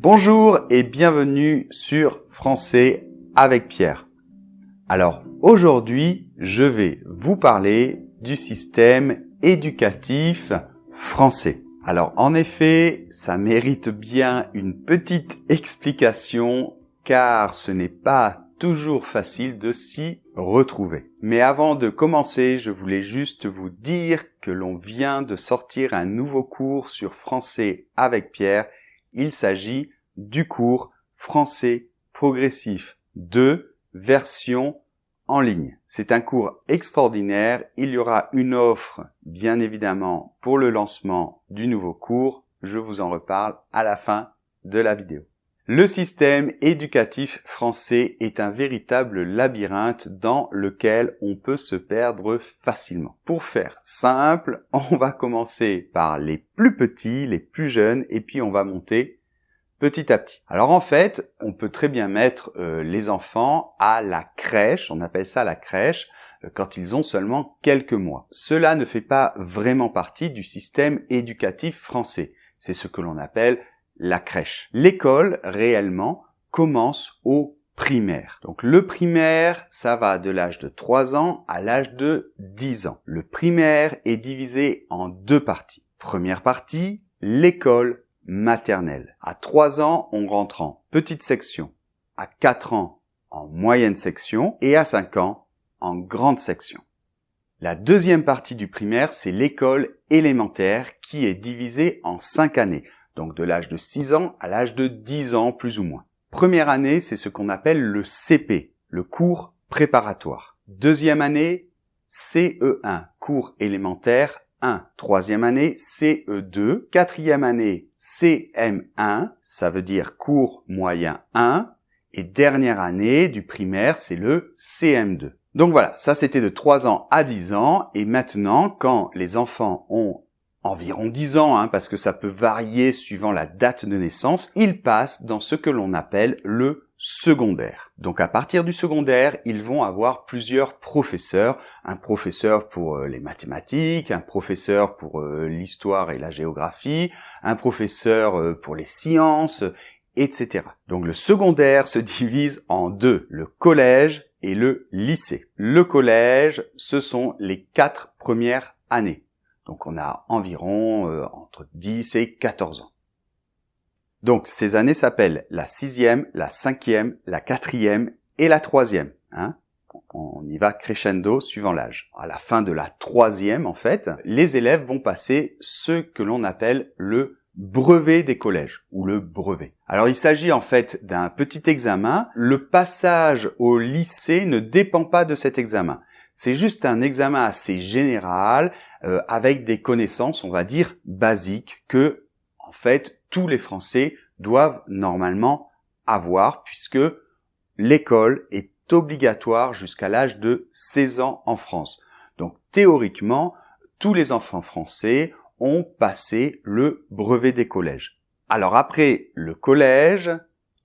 Bonjour et bienvenue sur Français avec Pierre. Alors aujourd'hui, je vais vous parler du système éducatif français. Alors en effet, ça mérite bien une petite explication car ce n'est pas toujours facile de s'y retrouver. Mais avant de commencer, je voulais juste vous dire que l'on vient de sortir un nouveau cours sur Français avec Pierre. Il s'agit du cours Français progressif 2, version en ligne. C'est un cours extraordinaire. Il y aura une offre, bien évidemment, pour le lancement du nouveau cours. Je vous en reparle à la fin de la vidéo. Le système éducatif français est un véritable labyrinthe dans lequel on peut se perdre facilement. Pour faire simple, on va commencer par les plus petits, les plus jeunes, et puis on va monter petit à petit. Alors en fait, on peut très bien mettre les enfants à la crèche, on appelle ça la crèche, quand ils ont seulement quelques mois. Cela ne fait pas vraiment partie du système éducatif français. C'est ce que l'on appelle la crèche. L'école, réellement, commence au primaire. Donc le primaire, ça va de l'âge de 3 ans à l'âge de 10 ans. Le primaire est divisé en deux parties. Première partie, l'école maternelle. À 3 ans, on rentre en petite section. À 4 ans, en moyenne section. Et à 5 ans, en grande section. La deuxième partie du primaire, c'est l'école élémentaire qui est divisée en 5 années. Donc de l'âge de 6 ans à l'âge de 10 ans, plus ou moins. Première année, c'est ce qu'on appelle le CP, le cours préparatoire. Deuxième année, CE1, cours élémentaire 1. Troisième année, CE2. Quatrième année, CM1, ça veut dire cours moyen 1. Et dernière année du primaire, c'est le CM2. Donc voilà, ça c'était de 3 ans à 10 ans. Et maintenant, quand les enfants ont environ 10 ans, parce que ça peut varier suivant la date de naissance, ils passent dans ce que l'on appelle le secondaire. Donc à partir du secondaire, ils vont avoir plusieurs professeurs. Un professeur pour les mathématiques, un professeur pour l'histoire et la géographie, un professeur pour les sciences, etc. Donc le secondaire se divise en deux, le collège et le lycée. Le collège, ce sont les 4 premières années. Donc on a environ entre 10 et 14 ans. Donc ces années s'appellent la 6e, la 5e, la 4e et la 3e. On y va crescendo suivant l'âge. À la fin de la 3e, en fait, les élèves vont passer ce que l'on appelle le brevet des collèges, ou le brevet. Alors il s'agit en fait d'un petit examen. Le passage au lycée ne dépend pas de cet examen. C'est juste un examen assez général, avec des connaissances, on va dire, basiques, que, en fait, tous les Français doivent normalement avoir, puisque l'école est obligatoire jusqu'à l'âge de 16 ans en France. Donc, théoriquement, tous les enfants français ont passé le brevet des collèges. Alors après le collège,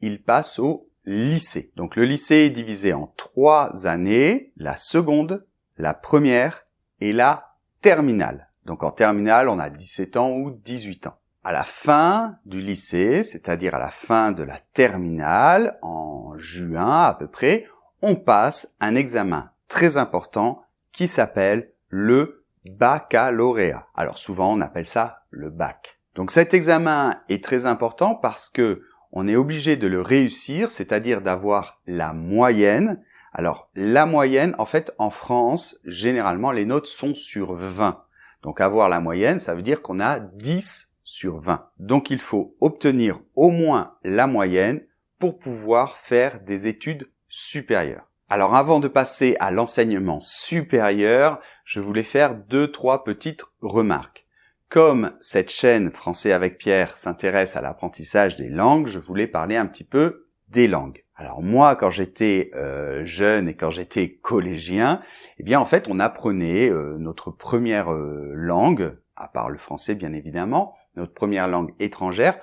ils passent au lycée. Donc le lycée est divisé en 3 années, la seconde, la première et la terminale. Donc en terminale, on a 17 ans ou 18 ans. À la fin du lycée, c'est-à-dire à la fin de la terminale, en juin à peu près, on passe un examen très important qui s'appelle le baccalauréat. Alors souvent, on appelle ça le bac. Donc cet examen est très important parce que on est obligé de le réussir, c'est-à-dire d'avoir la moyenne. Alors, la moyenne, en fait, en France, généralement, les notes sont sur 20. Donc, avoir la moyenne, ça veut dire qu'on a 10 sur 20. Donc, il faut obtenir au moins la moyenne pour pouvoir faire des études supérieures. Alors, avant de passer à l'enseignement supérieur, je voulais faire 2-3 petites remarques. Comme cette chaîne Français avec Pierre s'intéresse à l'apprentissage des langues, je voulais parler un petit peu des langues. Alors moi, quand j'étais jeune et quand j'étais collégien, eh bien en fait, on apprenait notre première langue, à part le français bien évidemment, notre première langue étrangère,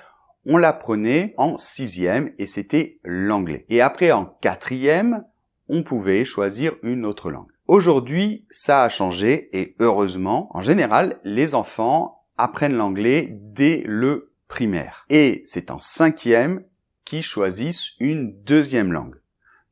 on l'apprenait en 6e et c'était l'anglais. Et après en 4e, on pouvait choisir une autre langue. Aujourd'hui, ça a changé et heureusement, en général, les enfants apprennent l'anglais dès le primaire. Et c'est en 5e qu'ils choisissent une deuxième langue.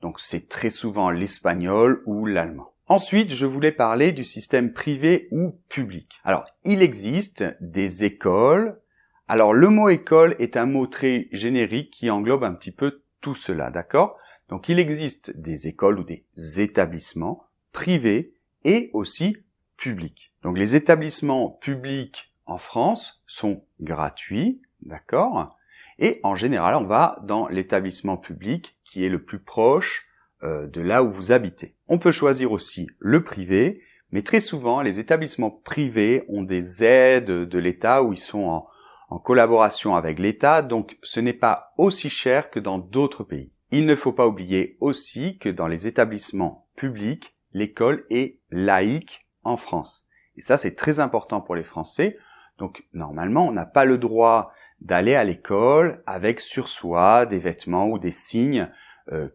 Donc c'est très souvent l'espagnol ou l'allemand. Ensuite, je voulais parler du système privé ou public. Alors, il existe des écoles. Alors, le mot école est un mot très générique qui englobe un petit peu tout cela, d'accord? Donc, il existe des écoles ou des établissements privés et aussi publics. Donc, les établissements publics en France sont gratuits, d'accord? Et en général, on va dans l'établissement public qui est le plus proche de là où vous habitez. On peut choisir aussi le privé, mais très souvent, les établissements privés ont des aides de l'État où ils sont en collaboration avec l'État, donc ce n'est pas aussi cher que dans d'autres pays. Il ne faut pas oublier aussi que dans les établissements publics, l'école est laïque en France. Et ça, c'est très important pour les Français. Donc, normalement, on n'a pas le droit d'aller à l'école avec sur soi des vêtements ou des signes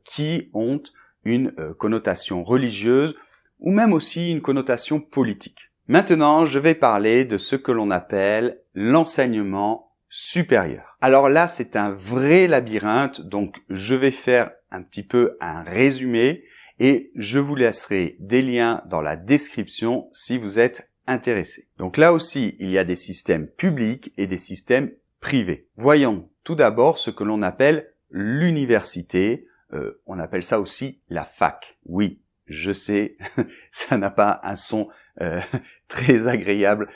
qui ont une connotation religieuse ou même aussi une connotation politique. Maintenant, je vais parler de ce que l'on appelle l'enseignement supérieur. Alors là, c'est un vrai labyrinthe, donc je vais faire un petit peu un résumé et je vous laisserai des liens dans la description si vous êtes intéressé. Donc là aussi, il y a des systèmes publics et des systèmes privés. Voyons tout d'abord ce que l'on appelle l'université. On appelle ça aussi la fac. Oui, je sais, ça n'a pas un son très agréable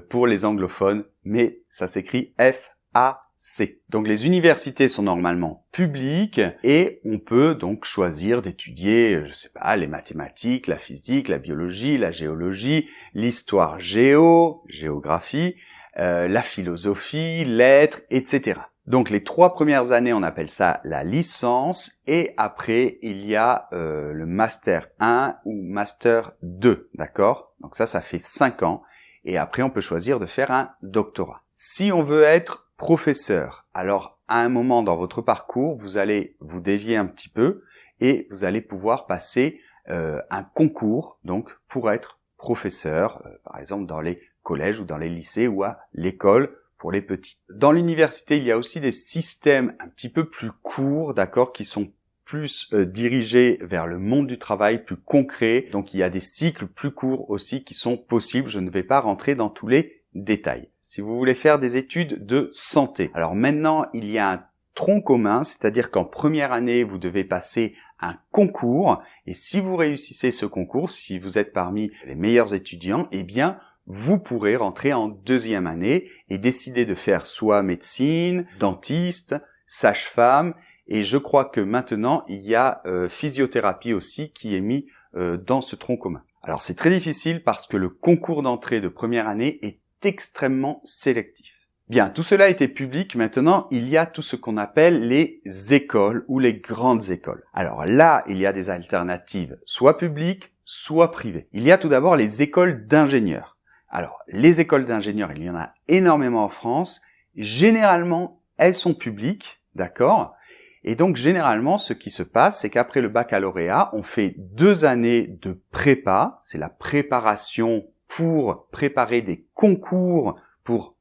pour les anglophones, mais ça s'écrit F-A-C. Donc les universités sont normalement publiques et on peut donc choisir d'étudier, je sais pas, les mathématiques, la physique, la biologie, la géologie, l'histoire géographie, la philosophie, lettres, etc. Donc les 3 premières années, on appelle ça la licence et après il y a le master 1 ou master 2, d'accord? Donc ça fait 5 ans et après on peut choisir de faire un doctorat. Si on veut être professeur, alors à un moment dans votre parcours, vous allez vous dévier un petit peu et vous allez pouvoir passer un concours donc pour être professeur, par exemple dans les collèges ou dans les lycées ou à l'école pour les petits. Dans l'université, il y a aussi des systèmes un petit peu plus courts, d'accord, qui sont plus dirigés vers le monde du travail, plus concrets. Donc il y a des cycles plus courts aussi qui sont possibles. Je ne vais pas rentrer dans tous les détails. Si vous voulez faire des études de santé, alors maintenant il y a un tronc commun, c'est-à-dire qu'en première année, vous devez passer un concours et si vous réussissez ce concours, si vous êtes parmi les meilleurs étudiants, eh bien vous pourrez rentrer en 2e année et décider de faire soit médecine, dentiste, sage-femme, et je crois que maintenant il y a physiothérapie aussi qui est mis dans ce tronc commun. Alors c'est très difficile parce que le concours d'entrée de première année est extrêmement sélectif. Bien, tout cela était public, maintenant il y a tout ce qu'on appelle les écoles ou les grandes écoles. Alors là, il y a des alternatives, soit publiques, soit privées. Il y a tout d'abord les écoles d'ingénieurs. Alors, les écoles d'ingénieurs, il y en a énormément en France. Généralement, elles sont publiques, d'accord? Et donc, généralement, ce qui se passe, c'est qu'après le baccalauréat, on fait 2 années de prépa. C'est la préparation pour préparer des concours pour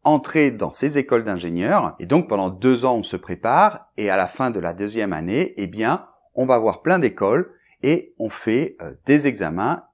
entrer dans ces écoles d'ingénieurs. Et donc, pendant 2 ans, on se prépare. Et à la fin de la 2e année, eh bien, on va voir plein d'écoles et on fait des examens.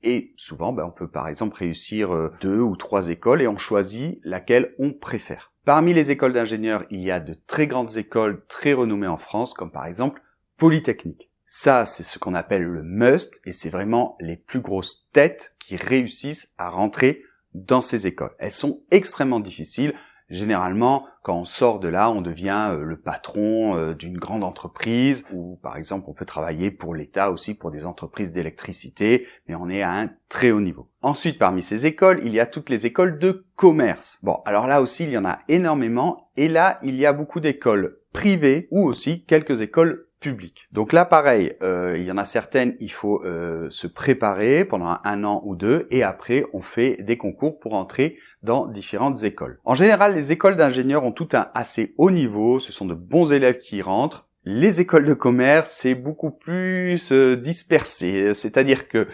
Et souvent, on peut par exemple réussir 2 ou 3 écoles et on choisit laquelle on préfère. Parmi les écoles d'ingénieurs, il y a de très grandes écoles très renommées en France, comme par exemple Polytechnique. Ça, c'est ce qu'on appelle le must et c'est vraiment les plus grosses têtes qui réussissent à rentrer dans ces écoles. Elles sont extrêmement difficiles. Généralement, quand on sort de là, on devient le patron d'une grande entreprise ou par exemple, on peut travailler pour l'État aussi, pour des entreprises d'électricité, mais on est à un très haut niveau. Ensuite, parmi ces écoles, il y a toutes les écoles de commerce. Bon, alors là aussi, il y en a énormément et là, il y a beaucoup d'écoles privées ou aussi quelques écoles publiques. Donc là, pareil, il y en a certaines, il faut se préparer pendant 1 an ou 2 et après, on fait des concours pour entrer dans différentes écoles. En général, les écoles d'ingénieurs ont tout un assez haut niveau, ce sont de bons élèves qui y rentrent. Les écoles de commerce, c'est beaucoup plus dispersé, c'est-à-dire que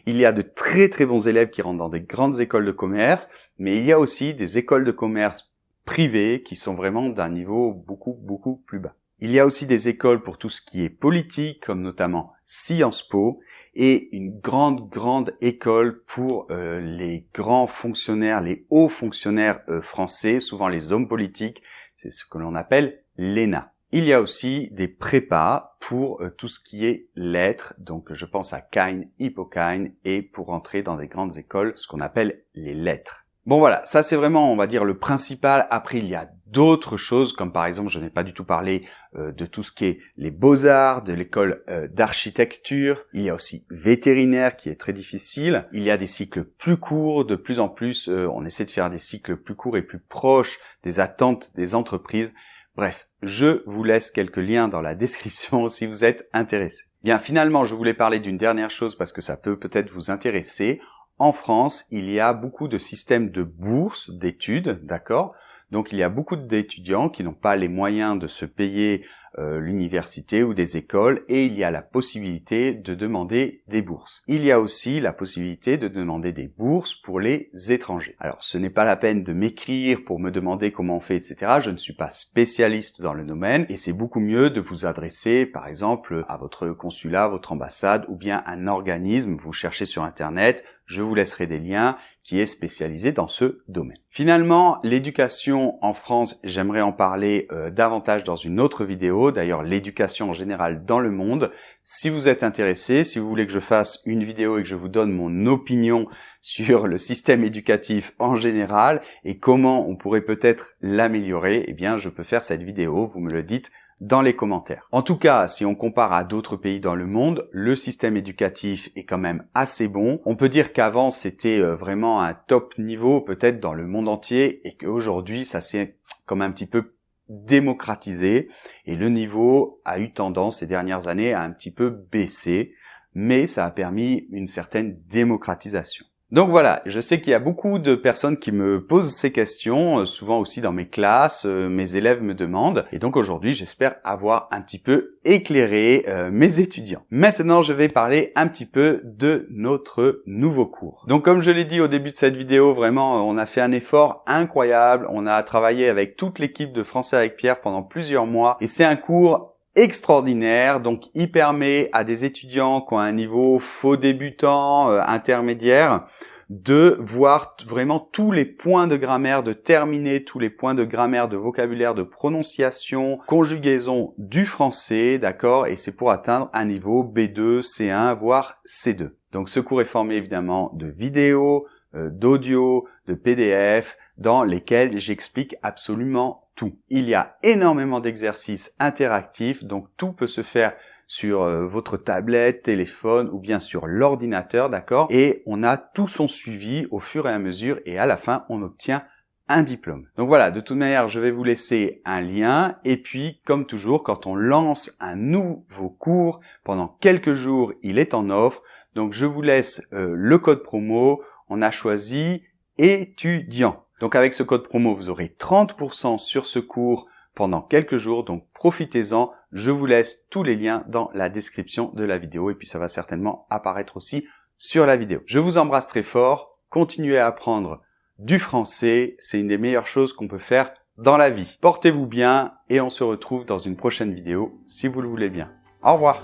il y a de très très bons élèves qui rentrent dans des grandes écoles de commerce, mais il y a aussi des écoles de commerce privées qui sont vraiment d'un niveau beaucoup plus bas. Il y a aussi des écoles pour tout ce qui est politique, comme notamment Sciences Po, et une grande école pour les grands fonctionnaires, les hauts fonctionnaires français, souvent les hommes politiques, c'est ce que l'on appelle l'ENA. Il y a aussi des prépas pour tout ce qui est lettres, donc je pense à Caen, Hippocane, et pour entrer dans des grandes écoles, ce qu'on appelle les lettres. Bon voilà, ça c'est vraiment, on va dire, le principal. Après, il y a d'autres choses, comme par exemple, je n'ai pas du tout parlé de tout ce qui est les beaux-arts, de l'école d'architecture. Il y a aussi vétérinaire qui est très difficile. Il y a des cycles plus courts, de plus en plus, on essaie de faire des cycles plus courts et plus proches des attentes des entreprises. Bref, je vous laisse quelques liens dans la description si vous êtes intéressé. Bien, finalement, je voulais parler d'une dernière chose parce que ça peut peut-être vous intéresser. En France, il y a beaucoup de systèmes de bourses d'études, d'accord ? Donc, il y a beaucoup d'étudiants qui n'ont pas les moyens de se payer l'université ou des écoles, et il y a la possibilité de demander des bourses. Il y a aussi la possibilité de demander des bourses pour les étrangers. Alors, ce n'est pas la peine de m'écrire pour me demander comment on fait, etc. Je ne suis pas spécialiste dans le domaine, et c'est beaucoup mieux de vous adresser, par exemple, à votre consulat, votre ambassade, ou bien un organisme. Vous cherchez sur Internet, je vous laisserai des liens, qui est spécialisé dans ce domaine. Finalement, l'éducation en France, j'aimerais en parler davantage dans une autre vidéo. D'ailleurs, l'éducation en général dans le monde. Si vous êtes intéressé, si vous voulez que je fasse une vidéo et que je vous donne mon opinion sur le système éducatif en général et comment on pourrait peut-être l'améliorer, eh bien, je peux faire cette vidéo, vous me le dites dans les commentaires. En tout cas, si on compare à d'autres pays dans le monde, le système éducatif est quand même assez bon. On peut dire qu'avant, c'était vraiment un top niveau, peut-être dans le monde entier, et qu'aujourd'hui, ça s'est comme un petit peu démocratisé, et le niveau a eu tendance ces dernières années à un petit peu baisser, mais ça a permis une certaine démocratisation. Donc voilà, je sais qu'il y a beaucoup de personnes qui me posent ces questions, souvent aussi dans mes classes, mes élèves me demandent, et donc aujourd'hui j'espère avoir un petit peu éclairé mes étudiants. Maintenant je vais parler un petit peu de notre nouveau cours. Donc comme je l'ai dit au début de cette vidéo, vraiment on a fait un effort incroyable, on a travaillé avec toute l'équipe de Français avec Pierre pendant plusieurs mois, et c'est un cours extraordinaire. Donc il permet à des étudiants qui ont un niveau faux débutant, intermédiaire, de voir vraiment tous les points de grammaire, de terminer tous les points de grammaire, de vocabulaire, de prononciation, conjugaison du français, d'accord, et c'est pour atteindre un niveau B2, C1, voire C2. Donc ce cours est formé évidemment de vidéos, d'audio, de PDF, dans lesquels j'explique absolument tout. Il y a énormément d'exercices interactifs, donc tout peut se faire sur votre tablette, téléphone ou bien sur l'ordinateur, d'accord ? Et on a tout son suivi au fur et à mesure et à la fin, on obtient un diplôme. Donc voilà, de toute manière, je vais vous laisser un lien et puis, comme toujours, quand on lance un nouveau cours, pendant quelques jours, il est en offre. Donc je vous laisse le code promo, on a choisi étudiant. Donc avec ce code promo, vous aurez 30% sur ce cours pendant quelques jours, donc profitez-en. Je vous laisse tous les liens dans la description de la vidéo et puis ça va certainement apparaître aussi sur la vidéo. Je vous embrasse très fort, continuez à apprendre du français, c'est une des meilleures choses qu'on peut faire dans la vie. Portez-vous bien et on se retrouve dans une prochaine vidéo si vous le voulez bien. Au revoir.